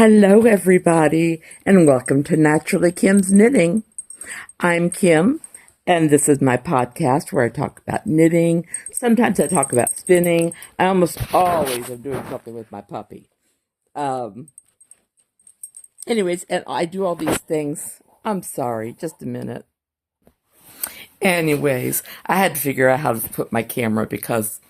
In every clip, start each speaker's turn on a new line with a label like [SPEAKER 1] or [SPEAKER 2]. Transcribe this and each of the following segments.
[SPEAKER 1] Hello, everybody, and welcome to Naturally Kim's Knitting. I'm Kim, and this is my podcast where I talk about knitting. Sometimes I talk about spinning. I almost always am doing something with my puppy. Anyways, and I do all these things. I'm sorry, just a minute. Anyways, I had to figure out how to put my camera because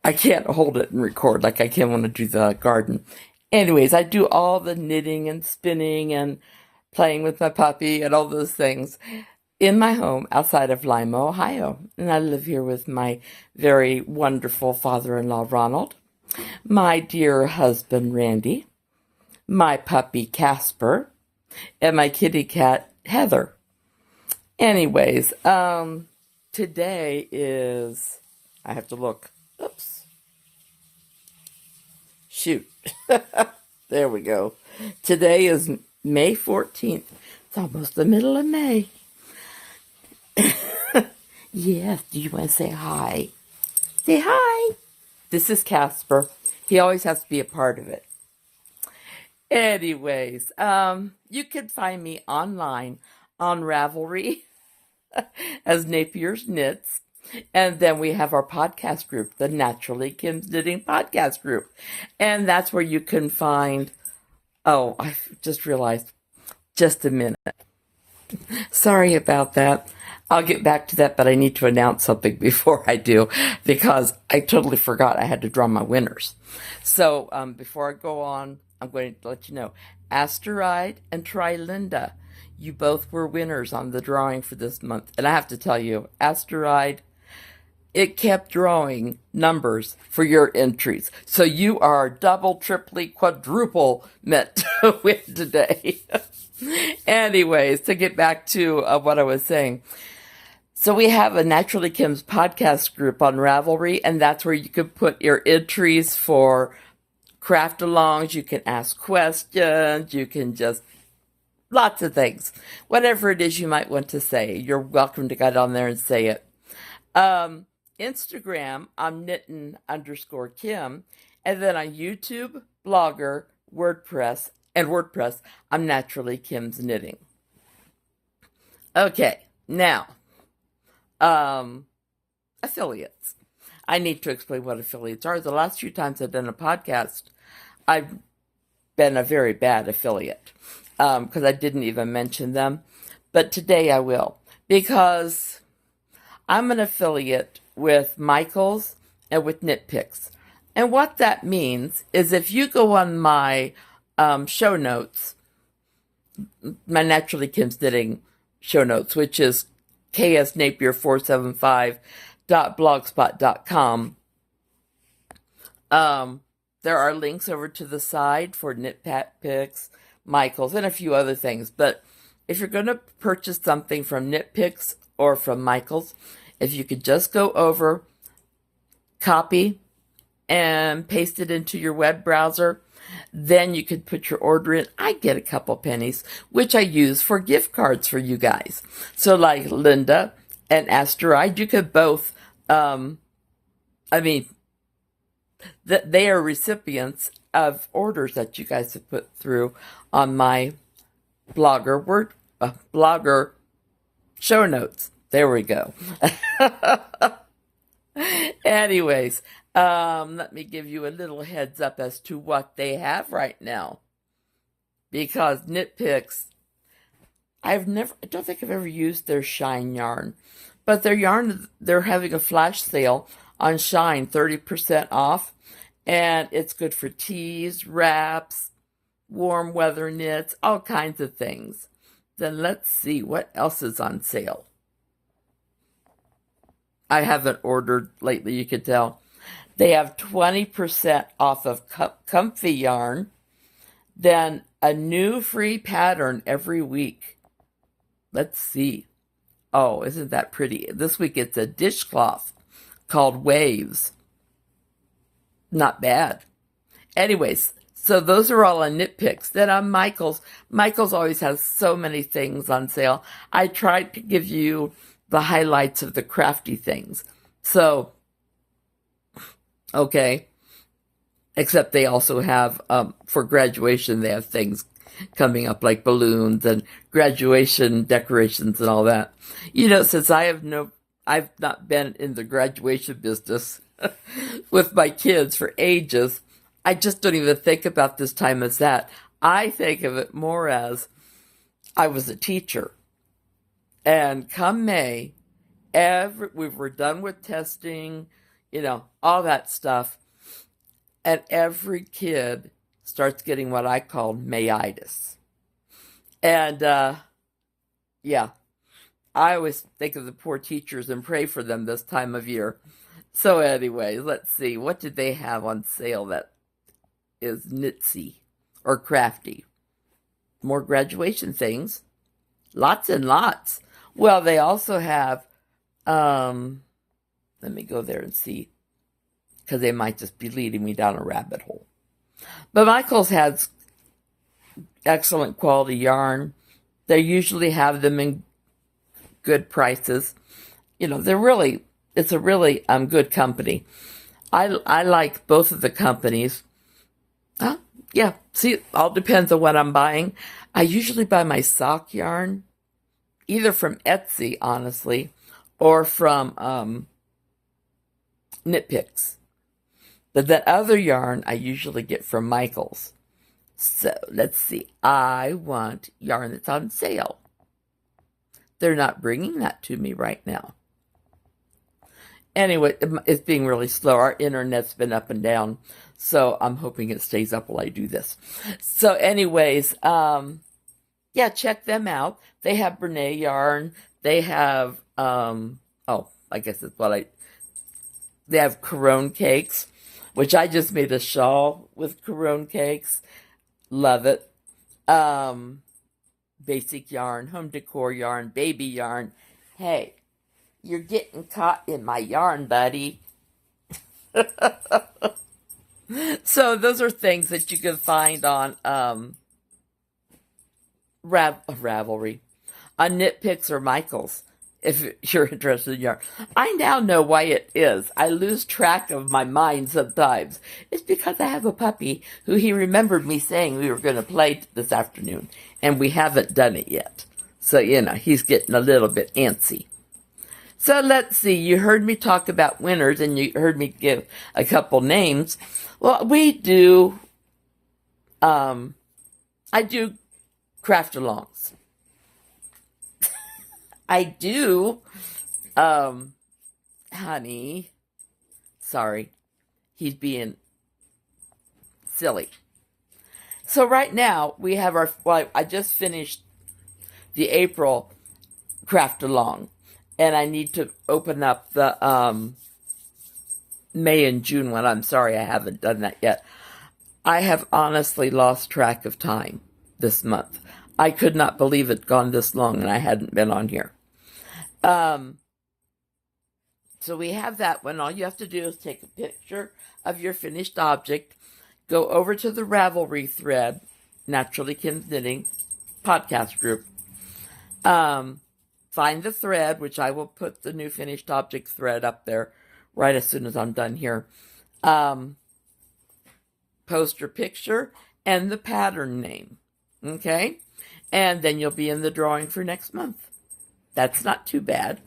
[SPEAKER 1] I can't hold it and record like I can when I do the garden. Anyways, I do all the knitting and spinning and playing with my puppy and all those things in my home outside of Lima, Ohio. And I live here with my very wonderful father-in-law, Ronald, my dear husband, Randy, my puppy, Casper, and my kitty cat, Heather. Anyways, today is, I have to look, oops, shoot, there we go. Today is May 14th. It's almost the middle of May. Yes, do you want to say hi? Say hi. This is Casper. He always has to be a part of it. Anyways, you can find me online on Ravelry as Napier's Knits. And then we have our podcast group, the Naturally Kim's Knitting podcast group. And that's where you can find, oh, I just realized, just a minute. Sorry about that. I'll get back to that, but I need to announce something before I do because I totally forgot I had to draw my winners. So before I go on, I'm going to let you know, Asteride and TriLinda, you both were winners on the drawing for this month. And I have to tell you, Asteride, it kept drawing numbers for your entries. So you are double, triply, quadruple meant to win today. Anyways, to get back to what I was saying. So we have a Naturally Kim's podcast group on Ravelry, and that's where you can put your entries for craft alongs. You can ask questions. You can just, lots of things. Whatever it is you might want to say, you're welcome to get on there and say it. Instagram, I'm knitting_Kim. And then on YouTube, Blogger, WordPress, I'm Naturally Kim's Knitting. Okay, now, affiliates. I need to explain what affiliates are. The last few times I've done a podcast, I've been a very bad affiliate because I didn't even mention them. But today I will because I'm an affiliate with Michaels and with Knit Picks. And what that means is if you go on my show notes, my Naturally Kim's Knitting show notes, which is ksnapier475.blogspot.com, there are links over to the side for Knit Picks, Michaels, and a few other things. But if you're going to purchase something from Knit Picks or from Michaels, if you could just go over, copy, and paste it into your web browser, then you could put your order in. I get a couple pennies, which I use for gift cards for you guys. So like Linda and Asteride, you could both, they are recipients of orders that you guys have put through on my blogger show notes. There we go. Anyways, let me give you a little heads up as to what they have right now. Because Knit Picks, I don't think I've ever used their Shine yarn. But their yarn, they're having a flash sale on Shine, 30% off. And it's good for tees, wraps, warm weather knits, all kinds of things. Then let's see what else is on sale. I haven't ordered lately, you could tell. They have 20% off of comfy yarn, then a new free pattern every week. Let's see. Oh, isn't that pretty? This week it's a dishcloth called Waves. Not bad. Anyways, so those are all on Knit Picks. Then on Michaels. Michaels always has so many things on sale. I tried to give you the highlights of the crafty things. So, okay. except they also have, for graduation, they have things coming up like balloons and graduation decorations and all that. Since I've not been in the graduation business with my kids for ages. I just don't even think about this time as that. I think of it more as I was a teacher. And come May, we were done with testing, all that stuff. And every kid starts getting what I call Mayitis. And yeah, I always think of the poor teachers and pray for them this time of year. So anyway, let's see. What did they have on sale that is knitsy or crafty? More graduation things. Lots and lots. Well, they also have, let me go there and see, because they might just be leading me down a rabbit hole. But Michael's has excellent quality yarn. They usually have them in good prices. It's a really good company. I like both of the companies. Yeah, see, it all depends on what I'm buying. I usually buy my sock yarn either from Etsy, honestly, or from Knit Picks. But that other yarn I usually get from Michael's. So let's see. I want yarn that's on sale. They're not bringing that to me right now. Anyway, it's being really slow. Our internet's been up and down, so I'm hoping it stays up while I do this. So anyways, yeah, check them out. They have Brene yarn. They have, I guess it's they have Corone cakes, which I just made a shawl with Corone cakes. Love it. Basic yarn, home decor yarn, baby yarn. Hey, you're getting caught in my yarn, buddy. So those are things that you can find on Ravelry, on Knit Picks or Michael's, if you're interested in yarn. I now know why it is. I lose track of my mind sometimes. It's because I have a puppy who he remembered me saying we were going to play this afternoon, and we haven't done it yet. So, he's getting a little bit antsy. So let's see, you heard me talk about winners and you heard me give a couple names. Well, we do, I do craft-alongs. I do, honey, sorry, he's being silly. So right now we have I just finished the April craft-along. And I need to open up the May and June one. I'm sorry I haven't done that yet. I have honestly lost track of time this month. I could not believe it gone this long and I hadn't been on here. So we have that one. All you have to do is take a picture of your finished object, go over to the Ravelry thread, Naturally Kim's Knitting podcast group, find the thread, which I will put the new finished object thread up there right as soon as I'm done here. Post your picture and the pattern name. Okay? And then you'll be in the drawing for next month. That's not too bad.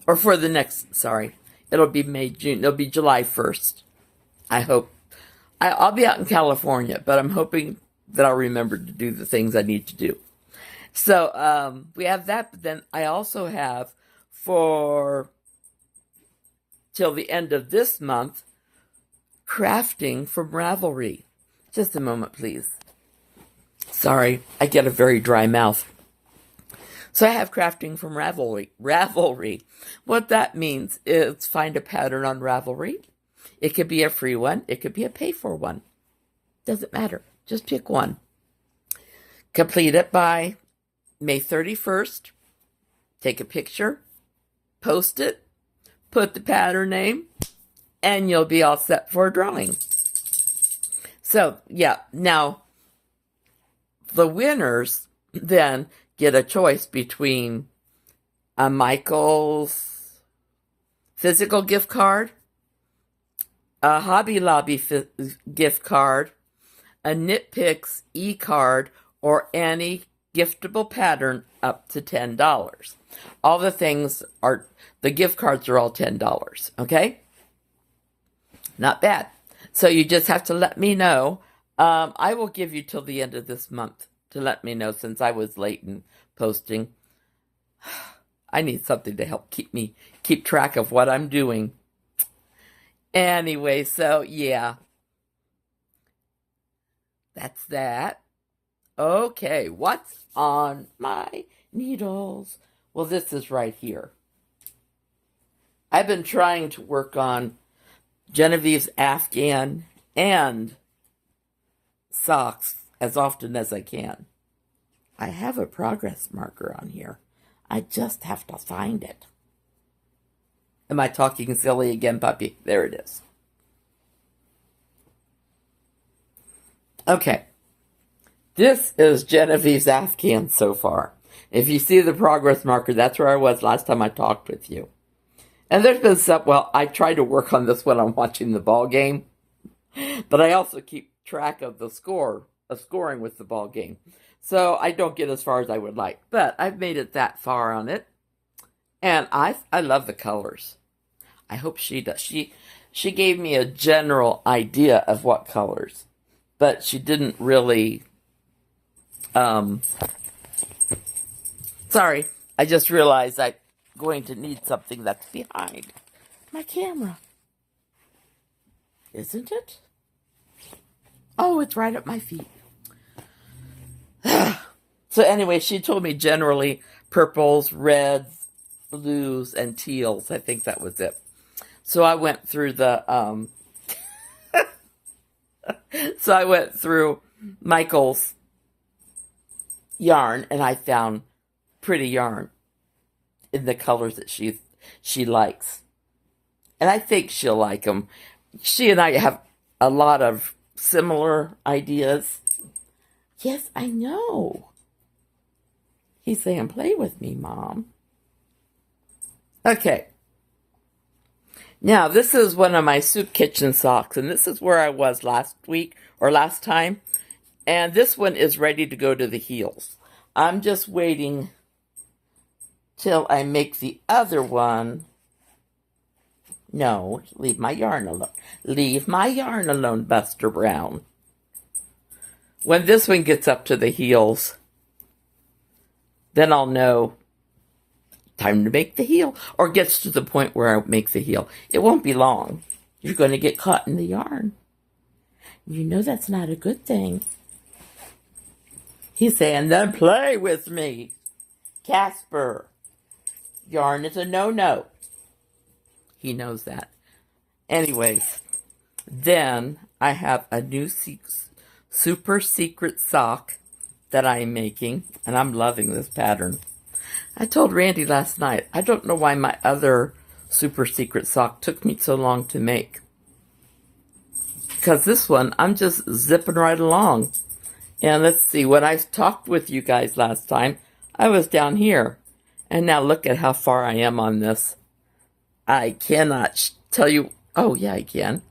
[SPEAKER 1] Or for the next, sorry. It'll be May, June. It'll be July 1st. I hope. I'll be out in California, but I'm hoping that I'll remember to do the things I need to do. So we have that, but then I also have till the end of this month, crafting from Ravelry. Just a moment, please. Sorry, I get a very dry mouth. So I have crafting from Ravelry. What that means is find a pattern on Ravelry. It could be a free one. It could be a pay-for one. Doesn't matter. Just pick one. Complete it by May 31st, take a picture, post it, put the pattern name, and you'll be all set for a drawing. So, yeah, now, the winners then get a choice between a Michael's physical gift card, a Hobby Lobby gift card, a Knitpicks e-card, or any giftable pattern up to $10. All the things are, the gift cards are all $10, okay? Not bad. So you just have to let me know. I will give you till the end of this month to let me know, since I was late in posting. I need something to help keep track of what I'm doing. Anyway, so yeah, that's that. Okay, what's on my needles? Well, this is right here. I've been trying to work on Genevieve's Afghan and socks as often as I can. I have a progress marker on here. I just have to find it. Am I talking silly again, puppy? There it is. Okay. This is Genevieve's Afghan so far. If you see the progress marker, that's where I was last time I talked with you. And there's been some, well, I try to work on this when I'm watching the ball game, but I also keep track of the scoring with the ball game. So I don't get as far as I would like, but I've made it that far on it. And I love the colors. I hope she does. She gave me a general idea of what colors, but she didn't really, sorry, I just realized I'm going to need something that's behind my camera. Isn't it? Oh, it's right at my feet. So anyway, she told me generally purples, reds, blues, and teals. I think that was it. So I went through the, so I went through Michael's yarn, and I found pretty yarn in the colors that she likes. And I think she'll like them. She and I have a lot of similar ideas. Yes, I know. He's saying, play with me, Mom. Okay. Now, this is one of my soup kitchen socks, and this is where I was last week, or last time. And this one is ready to go to the heels. I'm just waiting till I make the other one. No, leave my yarn alone. Leave my yarn alone, Buster Brown. When this one gets up to the heels, then I'll know time to make the heel, or gets to the point where I make the heel. It won't be long. You're going to get caught in the yarn. You know that's not a good thing. He's saying, then play with me. Casper, yarn is a no-no. He knows that. Anyways, then I have a new super secret sock that I'm making, and I'm loving this pattern. I told Randy last night, I don't know why my other super secret sock took me so long to make. Because this one, I'm just zipping right along. And let's see, when I talked with you guys last time, I was down here. And now look at how far I am on this. I cannot tell you, oh yeah, I can.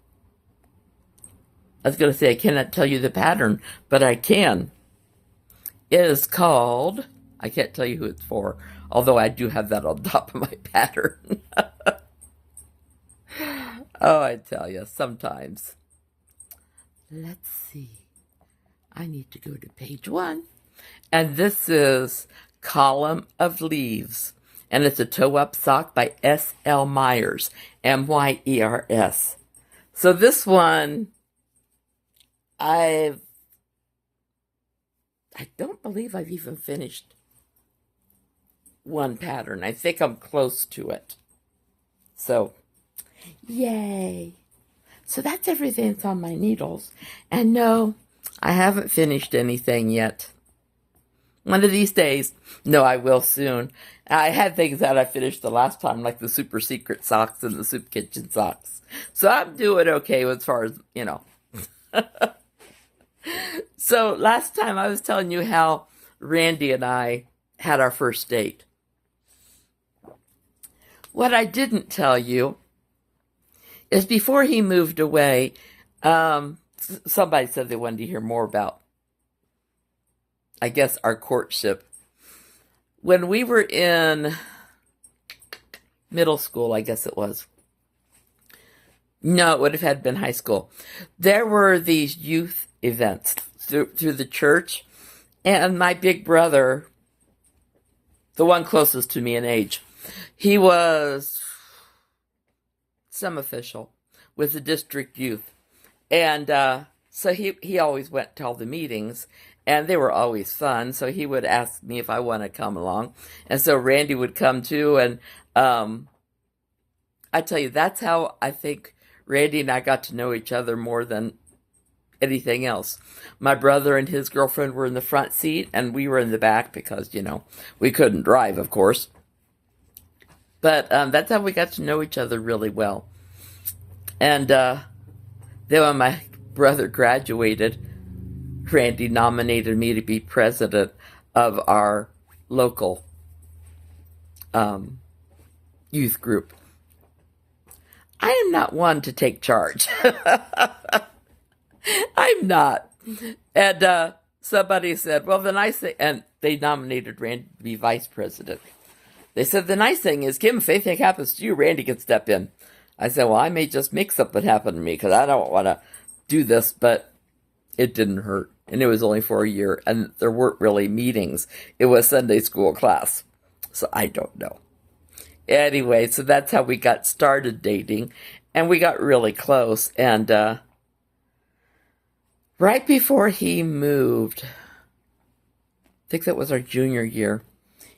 [SPEAKER 1] I was going to say I cannot tell you the pattern, but I can. It is called, I can't tell you who it's for, although I do have that on top of my pattern. Oh, I tell you, sometimes. Let's see. I need to go to page 1. And this is Column of Leaves. And it's a toe-up sock by S.L. Myers, M-Y-E-R-S. So this one, I don't believe I've even finished one pattern. I think I'm close to it. So, yay. So that's everything that's on my needles. And no, I haven't finished anything yet. One of these days. No, I will soon. I had things that I finished the last time, like the super secret socks and the soup kitchen socks. So I'm doing okay as far as, you know. So last time I was telling you how Randy and I had our first date. What I didn't tell you is before he moved away, somebody said they wanted to hear more about, I guess, our courtship. When we were in middle school, I guess it was. No, it would have had been high school. There were these youth events through the church, and my big brother, the one closest to me in age, he was some official with the district youth. And so he always went to all the meetings, and they were always fun. So he would ask me if I want to come along. And so Randy would come too. And I tell you, that's how I think Randy and I got to know each other more than anything else. My brother and his girlfriend were in the front seat, and we were in the back because, we couldn't drive, of course. But that's how we got to know each other really well. And then when my brother graduated, Randy nominated me to be president of our local youth group. I am not one to take charge. I'm not. And somebody said, well, the nice thing, and they nominated Randy to be vice president. They said, the nice thing is, Kim, if anything happens to you, Randy can step in. I said, well, I may just make something happen to me because I don't want to do this, but it didn't hurt. And it was only for a year, and there weren't really meetings. It was Sunday school class. So I don't know. Anyway, so that's how we got started dating, and we got really close. And right before he moved, I think that was our junior year,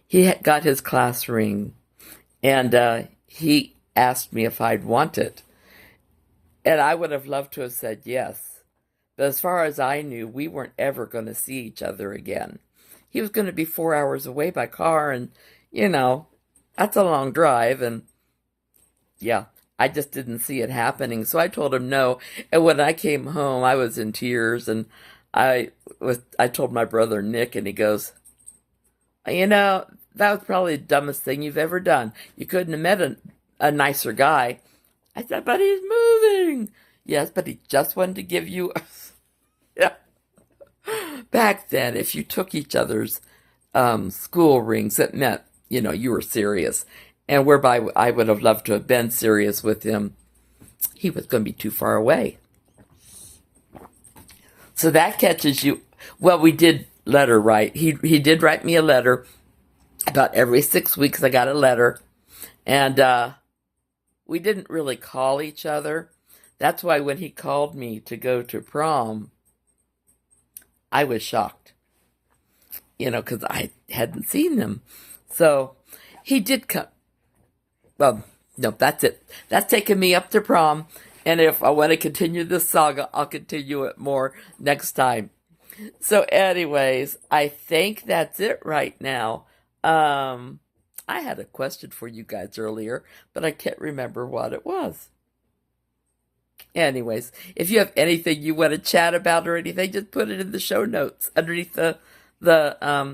[SPEAKER 1] he got his class ring, and he asked me if I'd want it. And I would have loved to have said yes. But as far as I knew, we weren't ever going to see each other again. He was going to be 4 hours away by car, and, that's a long drive, and yeah, I just didn't see it happening. So I told him no. And when I came home, I was in tears, and I told my brother Nick, and he goes, that was probably the dumbest thing you've ever done. You couldn't have met a nicer guy. I said, but he's moving. Yes, but he just wanted to give you... Yeah. Back then, if you took each other's school rings, it meant, you were serious. And whereby I would have loved to have been serious with him, he was going to be too far away. So that catches you. Well, we did letter write. He did write me a letter. About every 6 weeks I got a letter. And we didn't really call each other. That's why when he called me to go to prom, I was shocked. Because I hadn't seen him. So he did come. Well, no, that's it. That's taking me up to prom. And if I want to continue this saga, I'll continue it more next time. So anyways, I think that's it right now. I had a question for you guys earlier, but I can't remember what it was. Anyways, if you have anything you want to chat about or anything, just put it in the show notes underneath the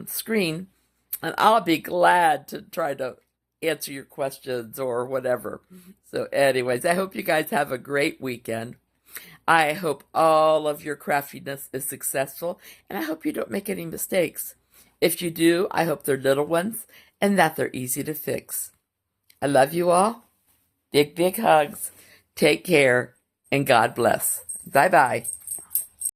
[SPEAKER 1] screen, and I'll be glad to try to answer your questions or whatever. So anyways, I hope you guys have a great weekend. I hope all of your craftiness is successful, and I hope you don't make any mistakes. If you do, I hope they're little ones and that they're easy to fix. I love you all. Big, big hugs. Take care, and God bless. Bye-bye.